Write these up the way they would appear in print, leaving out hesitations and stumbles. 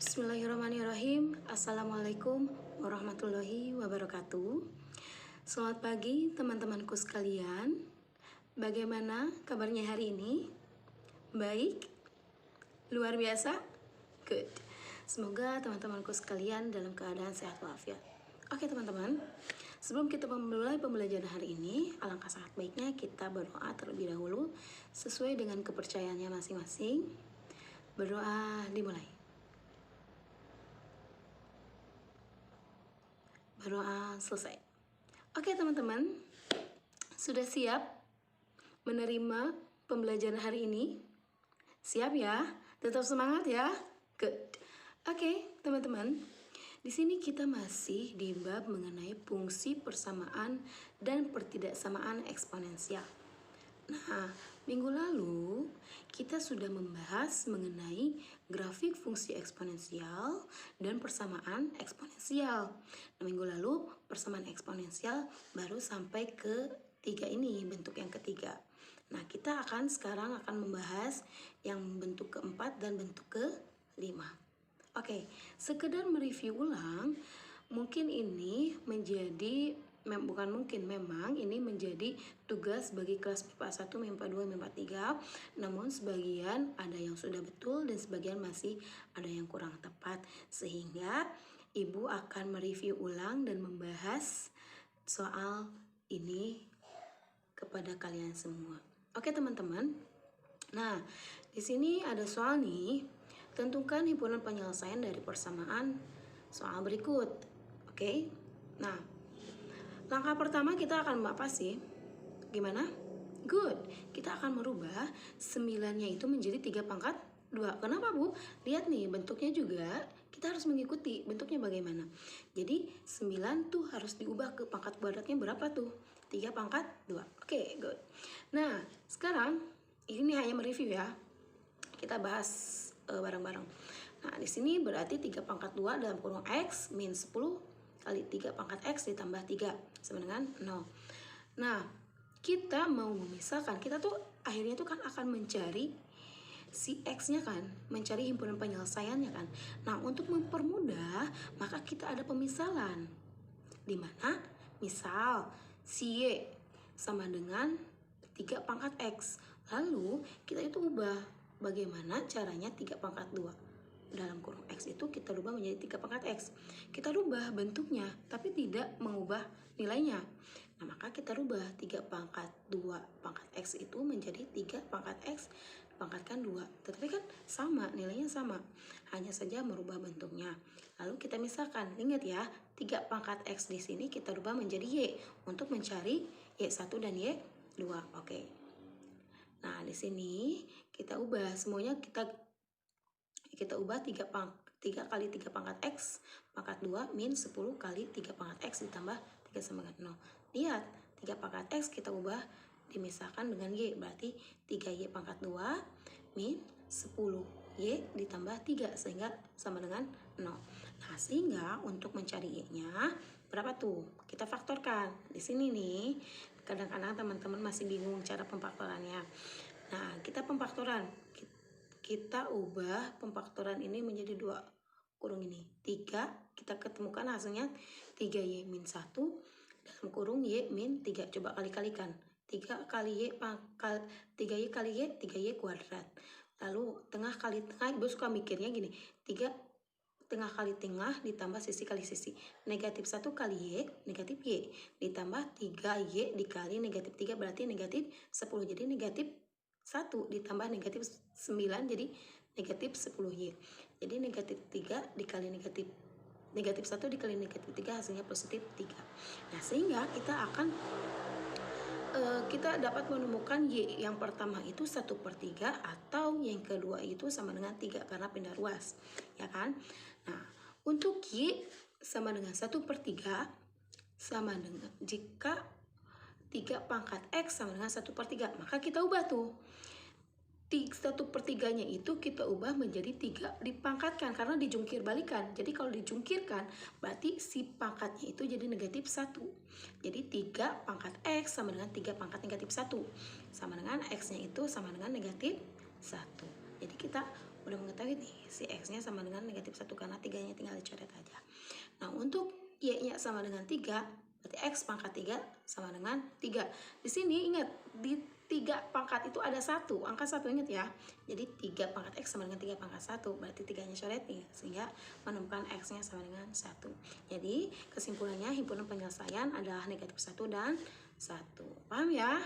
Bismillahirrahmanirrahim. Assalamualaikum warahmatullahi wabarakatuh. Selamat pagi teman-temanku sekalian. Bagaimana kabarnya hari ini? Baik? Luar biasa? Good. Semoga teman-temanku sekalian dalam keadaan sehat walafiat. Oke teman-teman, sebelum kita memulai pembelajaran hari ini, alangkah sangat baiknya kita berdoa terlebih dahulu sesuai dengan kepercayaannya masing-masing. Berdoa dimulai. Berdoa selesai. Oke teman-teman, sudah siap menerima pembelajaran hari ini? Siap ya? Tetap semangat ya? Good. Oke teman-teman, di sini kita masih di bab mengenai fungsi persamaan dan pertidaksamaan eksponensial. Nah, minggu lalu kita sudah membahas mengenai grafik fungsi eksponensial dan persamaan eksponensial. Nah, minggu lalu persamaan eksponensial baru sampai ke 3 ini, bentuk yang ketiga. Nah, kita sekarang akan membahas yang bentuk keempat dan bentuk kelima. Oke, sekedar mereview ulang, mungkin ini menjadi memang ini menjadi tugas bagi kelas MIPA 1, MIPA 2, MIPA 3. Namun sebagian ada yang sudah betul dan sebagian masih ada yang kurang tepat. Sehingga Ibu akan mereview ulang dan membahas soal ini kepada kalian semua. Oke teman-teman. Nah, di sini ada soal nih. Tentukan himpunan penyelesaian dari persamaan soal berikut. Oke. Nah, langkah pertama kita akan apa sih? Gimana? Good. Kita akan merubah 9-nya itu menjadi 3 pangkat 2. Kenapa Bu? Lihat nih, bentuknya juga kita harus mengikuti bentuknya bagaimana. Jadi 9 tuh harus diubah ke pangkat kuadratnya berapa tuh? 3 pangkat 2. Oke, good. Nah, sekarang ini hanya mereview ya. Kita bahas bareng-bareng. Nah, di sini berarti 3 pangkat 2 dalam kurung X min 10 kali 3 pangkat X ditambah 3 sama dengan 0. Nah, kita mau memisahkan, kita tuh akhirnya tuh kan akan mencari si X-nya kan, mencari himpunan penyelesaiannya kan. Nah, untuk mempermudah, maka kita ada pemisahan. Dimana misal si Y sama dengan 3 pangkat X. Lalu kita itu ubah. Bagaimana caranya 3 pangkat 2? Dalam kurung X itu kita rubah menjadi 3 pangkat X. Kita rubah bentuknya, tapi tidak mengubah nilainya. Nah, maka kita rubah 3 pangkat 2 pangkat X itu menjadi 3 pangkat X pangkatkan 2. Tetapi kan sama, nilainya sama. Hanya saja merubah bentuknya. Lalu kita misalkan, ingat ya, 3 pangkat X di sini kita rubah menjadi Y untuk mencari Y1 dan Y2. Oke. Nah, di sini kita ubah semuanya, kita ubah 3 kali 3 pangkat X pangkat 2 min 10 kali 3 pangkat X ditambah 3 sama dengan 0. Lihat, 3 pangkat X kita ubah dimisahkan dengan Y, berarti 3Y pangkat 2 min 10 Y ditambah 3 sehingga sama dengan 0. Nah, sehingga untuk mencari Y-nya berapa tuh? Kita faktorkan. Di sini nih, kadang-kadang teman-teman masih bingung cara pemfaktorannya. Nah, kita pemfaktoran. Kita ubah pemfaktoran ini menjadi 2 kurung ini. 3, kita ketemukan hasilnya 3Y min 1 dalam kurung Y min 3. Coba kali-kalikan. 3 kali Y 3Y kali Y, 3Y kuadrat. Lalu tengah kali tengah, Ibu suka mikirnya gini. 3 tengah kali tengah ditambah sisi kali sisi. Negatif 1 kali Y, negatif Y. Ditambah 3Y dikali negatif 3 berarti negatif 10. Jadi negatif 1 ditambah negatif 9 jadi negatif 10Y. Jadi negatif 3 dikali negatif 1 dikali negatif 3 hasilnya positif 3. Nah, sehingga kita dapat menemukan Y yang pertama itu 1/3 atau yang kedua itu sama dengan 3 karena pindah ruas, ya kan? Nah, untuk Y sama dengan 1/3 sama dengan jika 3 pangkat X sama dengan 1/3, maka kita ubah tuh. 1/3-nya itu kita ubah menjadi 3 dipangkatkan karena dijungkir balikan. Jadi kalau dijungkirkan berarti si pangkatnya itu jadi negatif 1. Jadi 3 pangkat X sama dengan 3 pangkat negatif 1. Sama dengan X-nya itu sama dengan negatif 1. Jadi kita udah mengetahui nih si X-nya sama dengan negatif 1 karena 3-nya tinggal dicoret aja. Nah, untuk Y-nya sama dengan 3, berarti X pangkat 3 sama dengan 3. Di sini ingat, di 3 pangkat itu ada 1, angka 1 ingat ya. Jadi 3 pangkat X sama dengan 3 pangkat 1, berarti 3-nya coret nih, sehingga menemukan X-nya sama dengan 1. Jadi kesimpulannya himpunan penyelesaian adalah negatif 1 dan 1. Paham ya?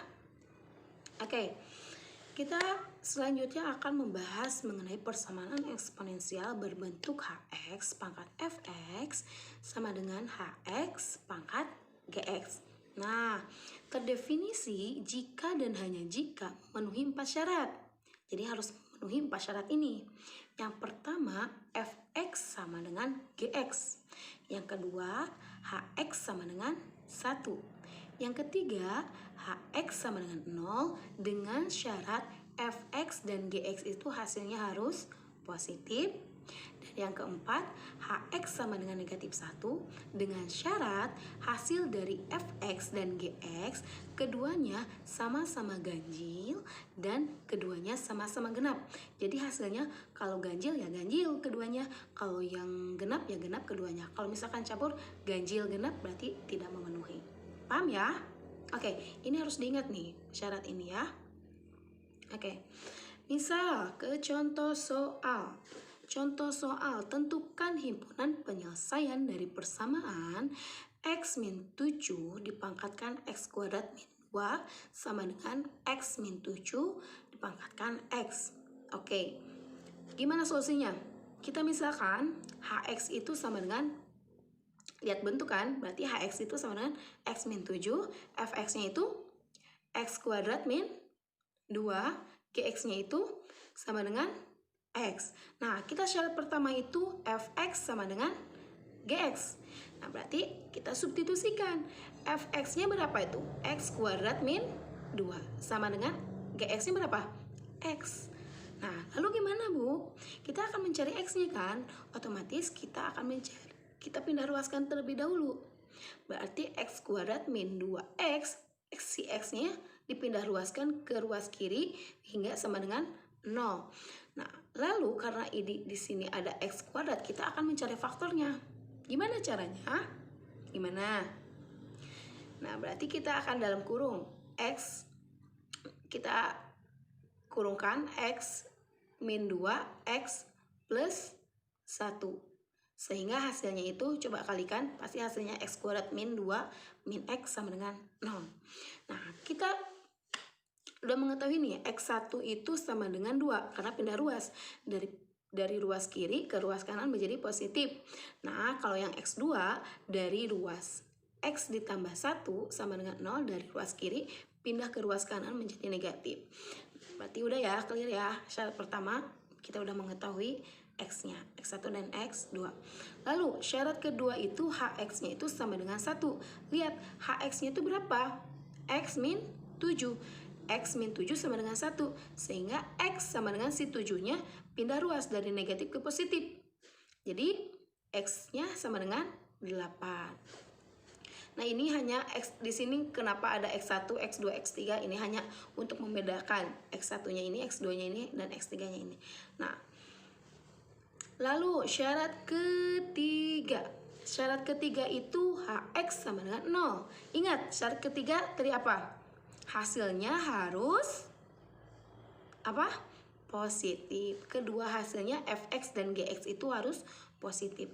Oke. Kita selanjutnya akan membahas mengenai persamaan eksponensial berbentuk Hx pangkat Fx sama dengan Hx pangkat Gx. Nah, terdefinisi jika dan hanya jika memenuhi 4 syarat. Jadi harus memenuhi 4 syarat ini. Yang pertama, Fx sama dengan Gx. Yang kedua, Hx sama dengan 1. Yang ketiga, Hx sama dengan 0 dengan syarat Fx dan Gx itu hasilnya harus positif. Dan yang keempat, Hx sama dengan negatif 1 dengan syarat hasil dari Fx dan Gx keduanya sama-sama ganjil dan keduanya sama-sama genap. Jadi hasilnya kalau ganjil ya ganjil keduanya, kalau yang genap ya genap keduanya. Kalau misalkan campur ganjil genap berarti tidak memenuhi. Paham ya? Oke, ini harus diingat nih syarat ini ya. Oke, misal ke contoh soal. Contoh soal, tentukan himpunan penyelesaian dari persamaan X min 7 dipangkatkan X kuadrat min 2 sama dengan X min 7 dipangkatkan X. Oke, gimana solusinya? Kita misalkan Hx itu sama dengan, lihat bentuk kan, berarti Hx itu sama dengan X min 7, Fx-nya itu X kuadrat min 2, Gx-nya itu sama dengan X. Nah, kita syarat pertama itu Fx sama dengan Gx. Nah, berarti kita substitusikan. Fx-nya berapa itu? X kuadrat min 2 sama dengan Gx-nya berapa? X. Nah, lalu gimana Bu? Kita akan mencari X-nya kan? Otomatis kita akan kita pindah ruaskan terlebih dahulu. Berarti X kuadrat min 2X, si X-nya dipindah ruaskan ke ruas kiri hingga sama dengan 0. Nah, lalu karena di sini ada X kuadrat, kita akan mencari faktornya. Gimana caranya? Gimana? Nah, berarti kita akan dalam kurung X, kita kurungkan X min 2X plus 1. Sehingga hasilnya itu coba kalikan, pasti hasilnya X kuadrat min 2 min X sama dengan 0. Nah, kita udah mengetahui nih X1 itu sama dengan 2 karena pindah ruas dari ruas kiri ke ruas kanan menjadi positif. Nah, kalau yang X2 dari ruas X ditambah 1 sama dengan 0 dari ruas kiri pindah ke ruas kanan menjadi negatif. Berarti udah ya, clear ya. Syarat pertama kita udah mengetahui X-nya, X1 dan X2. Lalu syarat kedua itu Hx-nya itu sama dengan 1. Lihat, Hx-nya itu berapa? X min 7. X min 7 sama dengan 1. Sehingga X sama dengan si 7-nya pindah ruas dari negatif ke positif. Jadi X-nya sama dengan 8. Nah, ini hanya X di sini kenapa ada X1, X2, X3 ini hanya untuk membedakan X1-nya ini, X2-nya ini dan X3-nya ini. Nah, lalu syarat ketiga. Syarat ketiga itu Hx sama dengan 0. Ingat, syarat ketiga tadi apa? Hasilnya harus apa? Positif. Kedua hasilnya Fx dan Gx itu harus positif.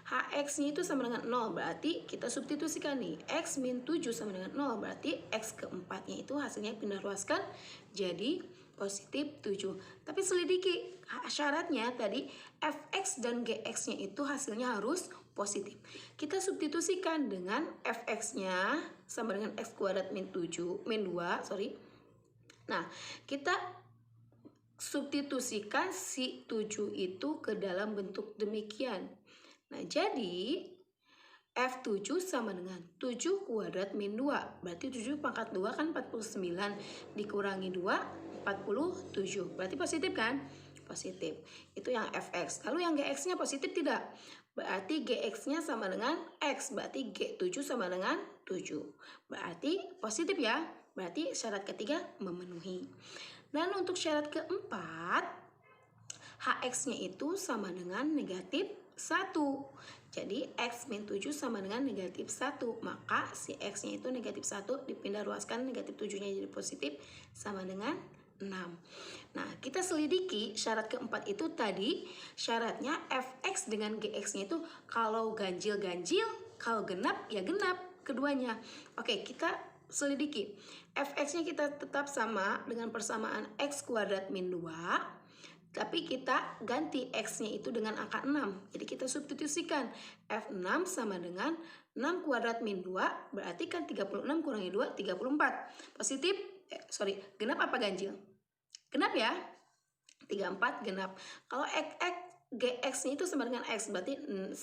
Hx-nya itu sama dengan 0, berarti kita substitusikan nih. X min 7 sama dengan 0, berarti X keempatnya itu hasilnya pindah ruaskan jadi positif 7. Tapi selidiki syaratnya tadi Fx dan Gx-nya itu hasilnya harus positif. Kita substitusikan dengan Fx-nya sama dengan X kuadrat min 2, Nah, kita substitusikan si 7 itu ke dalam bentuk demikian. Nah, jadi F7 sama dengan 7 kuadrat min 2. Berarti 7 pangkat 2 kan 49. Dikurangi 2, 47. Berarti positif kan? Positif. Itu yang Fx. Lalu yang Gx-nya positif tidak? Berarti Gx-nya sama dengan X. Berarti G7 sama dengan 7. Berarti positif ya? Berarti syarat ketiga memenuhi. Dan untuk syarat keempat, Hx-nya itu sama dengan negatif 1. Jadi X min 7 sama dengan negatif 1. Maka si X-nya itu negatif 1 dipindah ruaskan negatif 7-nya jadi positif sama dengan 6. Nah, kita selidiki syarat keempat itu tadi. Syaratnya Fx dengan Gx-nya itu kalau ganjil-ganjil, kalau genap ya genap keduanya. Oke, kita selidiki. Fx-nya kita tetap sama dengan persamaan X kuadrat min 2. Tapi kita ganti X-nya itu dengan angka 6. Jadi kita substitusikan. F6 sama dengan 6 kuadrat min 2. Berarti kan 36 kurangi 2, 34. Positif, genap apa ganjil? Genap ya. 34 genap. Kalau Gx-nya itu sama dengan X. Berarti 9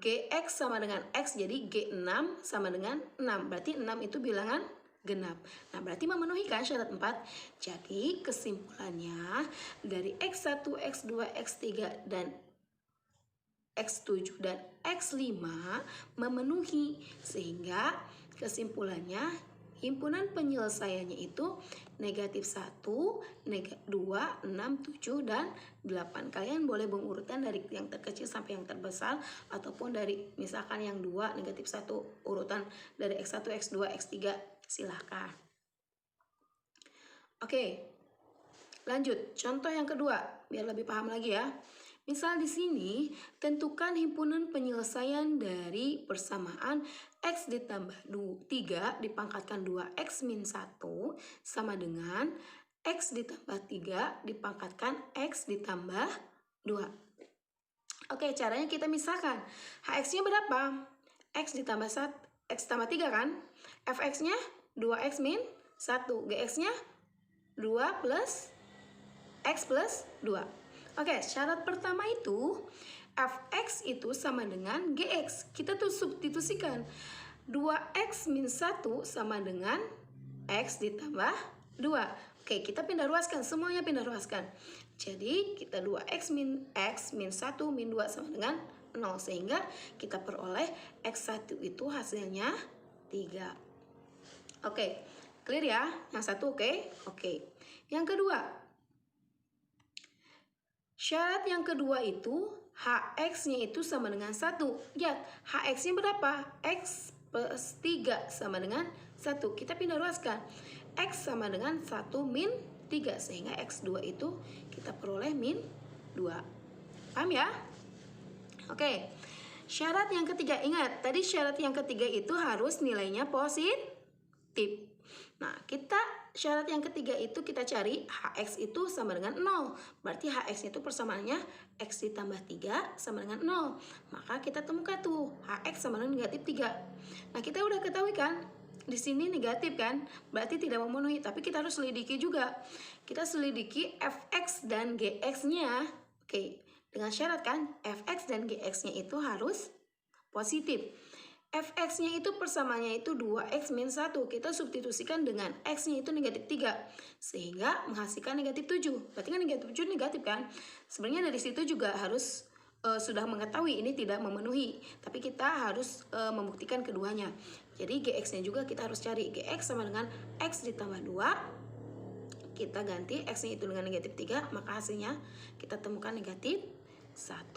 Gx sama dengan X. Jadi G6 sama dengan 6. Berarti 6 itu bilangan genap. Nah, berarti memenuhi kan syarat 4. Jadi kesimpulannya dari X1, X2, X3 dan X7 dan X5 memenuhi, sehingga kesimpulannya himpunan penyelesaiannya itu negatif 1, 2, 6, 7, dan 8. Kalian boleh mengurutan dari yang terkecil sampai yang terbesar, ataupun dari misalkan yang 2, negatif 1, urutan dari X1, X2, X3, silahkan. Oke, lanjut. Contoh yang kedua, biar lebih paham lagi ya. Misal di sini, tentukan himpunan penyelesaian dari persamaan X ditambah 3 dipangkatkan 2X min 1 sama dengan X ditambah 3 dipangkatkan X ditambah 2. Oke, caranya kita misalkan. Hx-nya berapa? X ditambah 1, X tambah 3 kan? Fx-nya 2X min 1. Gx-nya 2 plus X plus 2. Oke, syarat pertama itu Fx itu sama dengan Gx. Kita tuh substitusikan. 2X min 1 sama dengan X ditambah 2. Oke, kita pindah ruaskan. Semuanya pindah ruaskan. Jadi, kita 2X min 1 min 2 sama dengan 0. Sehingga kita peroleh X1 itu hasilnya 3. Oke, clear ya? Yang satu oke? Oke. Yang kedua, syarat yang kedua itu Hx-nya itu sama dengan 1. Lihat, Hx-nya berapa? X plus 3 sama dengan 1. Kita pindah ruaskan. X sama dengan 1 min 3. Sehingga X2 itu kita peroleh min 2. Paham ya? Oke. Syarat yang ketiga, ingat, tadi syarat yang ketiga itu harus nilainya positif. Nah, kita syarat yang ketiga itu kita cari Hx itu sama dengan 0. Berarti Hx itu persamaannya X ditambah 3 sama dengan 0. Maka kita temukan tuh Hx sama dengan negatif 3. Nah, kita udah ketahui kan? Di sini negatif kan? Berarti tidak memenuhi. Tapi kita harus selidiki juga. Kita selidiki Fx dan Gx-nya. Oke, dengan syarat kan? Fx dan Gx-nya itu harus positif. Fx-nya itu persamaannya itu 2X min 1. Kita substitusikan dengan X-nya itu negatif 3. Sehingga menghasilkan negatif 7. Berarti kan negatif 7 negatif kan? Sebenarnya dari situ juga harus sudah mengetahui ini tidak memenuhi. Tapi kita harus membuktikan keduanya. Jadi Gx-nya juga kita harus cari. Gx sama dengan X ditambah 2. Kita ganti X-nya itu dengan negatif 3. Maka hasilnya kita temukan negatif 1.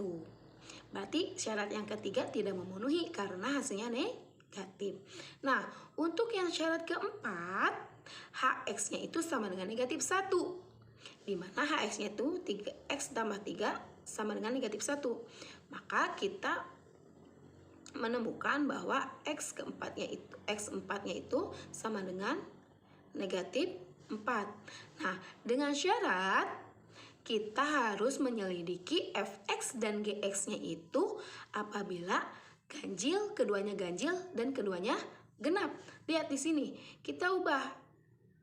Berarti syarat yang ketiga tidak memenuhi karena hasilnya negatif. Nah, untuk yang syarat keempat, Hx-nya itu sama dengan negatif 1. Dimana Hx-nya itu 3X tambah 3 sama dengan negatif 1. Maka kita menemukan bahwa X4-nya itu sama dengan negatif 4. Nah, dengan syarat kita harus menyelidiki Fx dan Gx-nya itu apabila ganjil, keduanya ganjil dan keduanya genap. Lihat di sini, kita ubah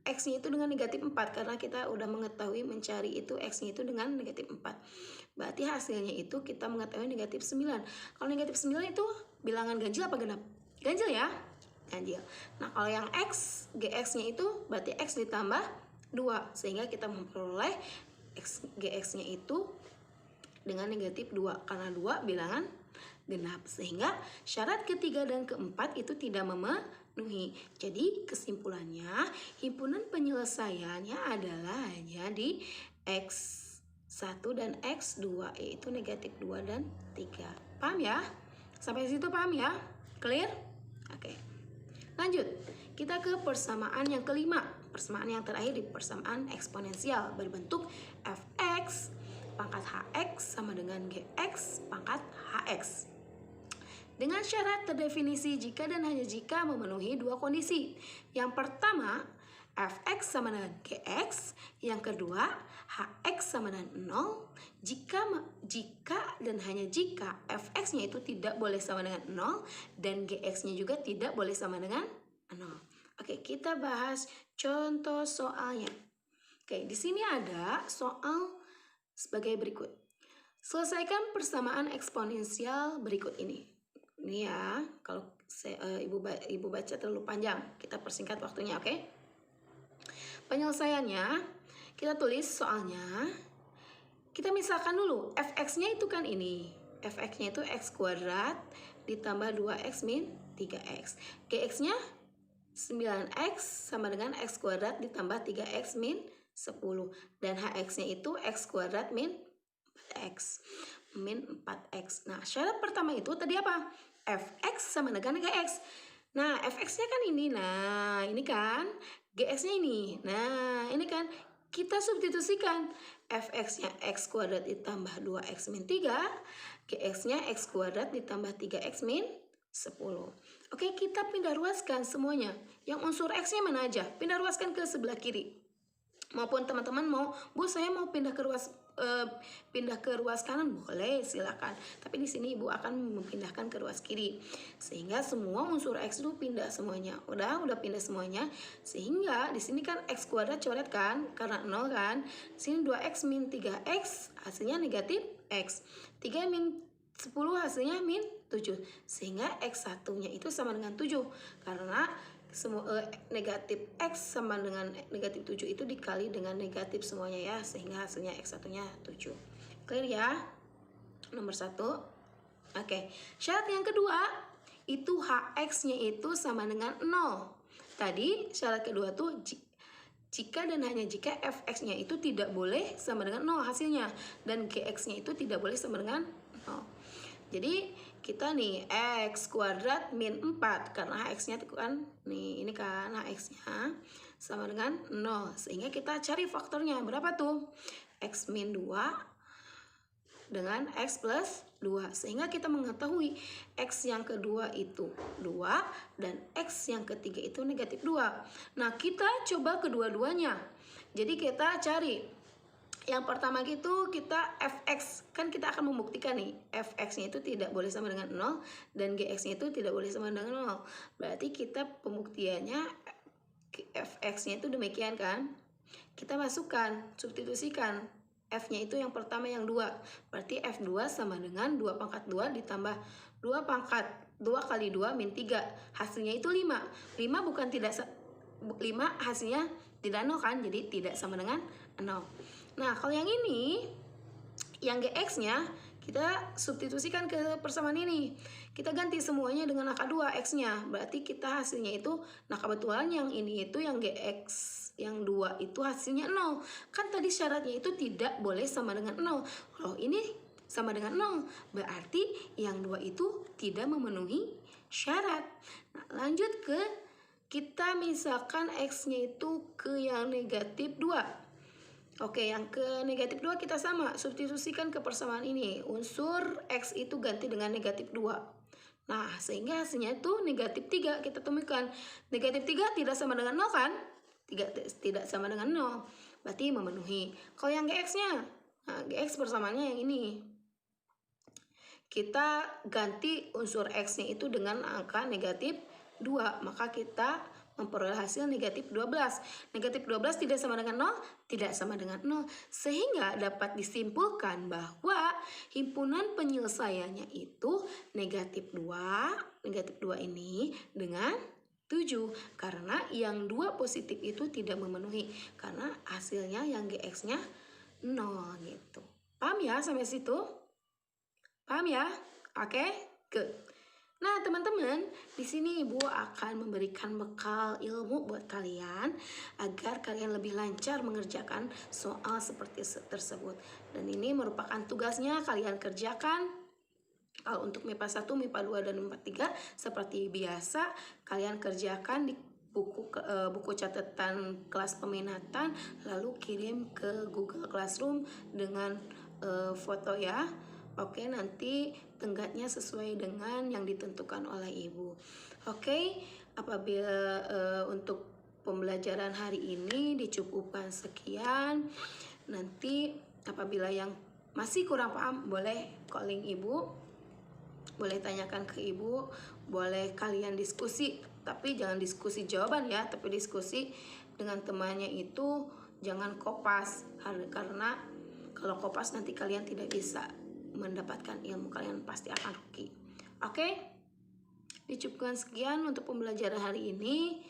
X-nya itu dengan negatif 4 karena kita udah mengetahui mencari itu X-nya itu dengan negatif 4. Berarti hasilnya itu kita mengetahui negatif 9. Kalau negatif 9 itu bilangan ganjil apa genap? Ganjil ya? Ganjil. Nah, kalau yang X, Gx-nya itu berarti X ditambah 2. Sehingga kita memperoleh Gx-nya itu dengan negatif 2 karena 2 bilangan genap. Sehingga syarat ketiga dan keempat itu tidak memenuhi. memenuhi. Jadi kesimpulannya himpunan penyelesaiannya adalah hanya di X1 dan X2, yaitu negatif 2 dan 3. Paham ya? Sampai situ paham ya? Clear? Oke. Lanjut, kita ke persamaan yang kelima. Persamaan yang terakhir di persamaan eksponensial berbentuk fx pangkat hx sama dengan gx pangkat hx. Dengan syarat terdefinisi jika dan hanya jika memenuhi dua kondisi. Yang pertama, fx sama dengan gx. Yang kedua, hx sama dengan 0. Jika dan hanya jika fx-nya itu tidak boleh sama dengan 0 dan gx-nya juga tidak boleh sama dengan 0. Oke, kita bahas contoh soalnya. Oke, di sini ada soal sebagai berikut. Selesaikan persamaan eksponensial berikut ini. Ini ya, kalau ibu baca terlalu panjang, kita persingkat waktunya, oke? Penyelesaiannya, kita tulis soalnya. Kita misalkan dulu, fx-nya itu kan ini. Fx-nya itu x kuadrat ditambah 2x min 3x. Gx-nya 9x sama dengan x kuadrat ditambah 3x min 10. Dan hx-nya itu x kuadrat min 4x. Min 4x. Nah, syarat pertama itu tadi apa? Fx sama dengan gx. Nah, fx-nya kan ini. Nah, ini kan. Gx-nya ini. Nah, ini kan. Kita substitusikan. Fx-nya x kuadrat ditambah 2x min 3. Gx-nya x kuadrat ditambah 3x min 10. Oke, kita pindah ruaskan semuanya. Yang unsur x-nya mana aja? Pindah ruaskan ke sebelah kiri. Maupun teman-teman mau, Bu saya mau pindah ke ruas kanan, boleh, silakan. Tapi di sini Ibu akan memindahkan ke ruas kiri. Sehingga semua unsur x itu pindah semuanya. Udah pindah semuanya. Sehingga di sini kan x kuadrat coret kan, karena 0 kan. Di sini 2x min 3x hasilnya negatif x. 3 min 10 hasilnya min 7. Sehingga x1-nya itu sama dengan 7. Karena semua negatif x sama dengan negatif 7 itu dikali dengan negatif semuanya ya, sehingga hasilnya x1-nya 7. Clear ya? Nomor 1. Oke. Syarat yang kedua itu hx-nya itu sama dengan 0. Tadi syarat kedua tuh jika dan hanya jika fx-nya itu tidak boleh sama dengan 0 hasilnya, dan gx-nya itu tidak boleh sama dengan 0. Jadi kita nih x kuadrat min 4 karena hx-nya itu kan nih, ini kan hx-nya sama dengan 0. Sehingga kita cari faktornya berapa tuh? X min 2 dengan x plus 2. Sehingga kita mengetahui x yang kedua itu 2 dan x yang ketiga itu negatif 2. Nah, kita coba kedua-duanya. Jadi kita cari yang pertama gitu, kita fx, kan kita akan membuktikan nih fx-nya itu tidak boleh sama dengan 0 dan gx-nya itu tidak boleh sama dengan 0. Berarti kita pembuktiannya fx-nya itu demikian kan. Kita masukkan, substitusikan f-nya itu yang pertama yang 2. Berarti f2 sama dengan 2 pangkat 2 ditambah 2 pangkat 2 kali 2 min 3. Hasilnya itu 5. 5 bukan tidak 5 hasilnya tidak 0 kan, jadi tidak sama dengan 0. Nah, kalau yang ini, yang gx-nya, kita substitusikan ke persamaan ini. Kita ganti semuanya dengan angka 2, x-nya. Berarti kita hasilnya itu, nah kebetulan yang ini itu yang gx, yang 2 itu hasilnya 0. Kan tadi syaratnya itu tidak boleh sama dengan 0. Kalau ini sama dengan 0, berarti yang 2 itu tidak memenuhi syarat. Nah, lanjut ke, kita misalkan x-nya itu ke yang negatif 2. Oke, yang ke negatif 2 kita sama, substitusikan ke persamaan ini. Unsur x itu ganti dengan negatif 2. Nah, sehingga hasilnya itu negatif 3 kita temukan. Negatif 3 tidak sama dengan 0 kan? Tidak sama dengan 0. Berarti memenuhi. Kalau yang gx-nya, nah gx persamaannya yang ini. Kita ganti unsur x-nya itu dengan angka negatif 2. Maka kita memperoleh hasil negatif 12. Negatif 12 tidak sama dengan 0, tidak sama dengan 0. Sehingga dapat disimpulkan bahwa himpunan penyelesaiannya itu negatif 2. Negatif 2 ini dengan 7. Karena yang 2 positif itu tidak memenuhi. Karena hasilnya yang gx-nya 0 gitu. Paham ya sampai situ? Paham ya? Oke, good. Nah, teman-teman, di sini Ibu akan memberikan bekal ilmu buat kalian agar kalian lebih lancar mengerjakan soal seperti tersebut. Dan ini merupakan tugasnya kalian kerjakan. Kalau untuk MIPA 1, MIPA 2, dan MIPA 3 seperti biasa kalian kerjakan di buku catatan kelas peminatan, lalu kirim ke Google Classroom dengan foto ya. Oke, nanti tenggatnya sesuai dengan yang ditentukan oleh Ibu. Oke, apabila untuk pembelajaran hari ini dicukupkan sekian. Nanti apabila yang masih kurang paham boleh calling Ibu, boleh tanyakan ke Ibu, boleh kalian diskusi, tapi jangan diskusi jawaban ya, tapi diskusi dengan temannya itu jangan kopas, karena kalau kopas nanti kalian tidak bisa mendapatkan ilmu, kalian pasti akan rugi. Oke, dicukupkan sekian untuk pembelajaran hari ini.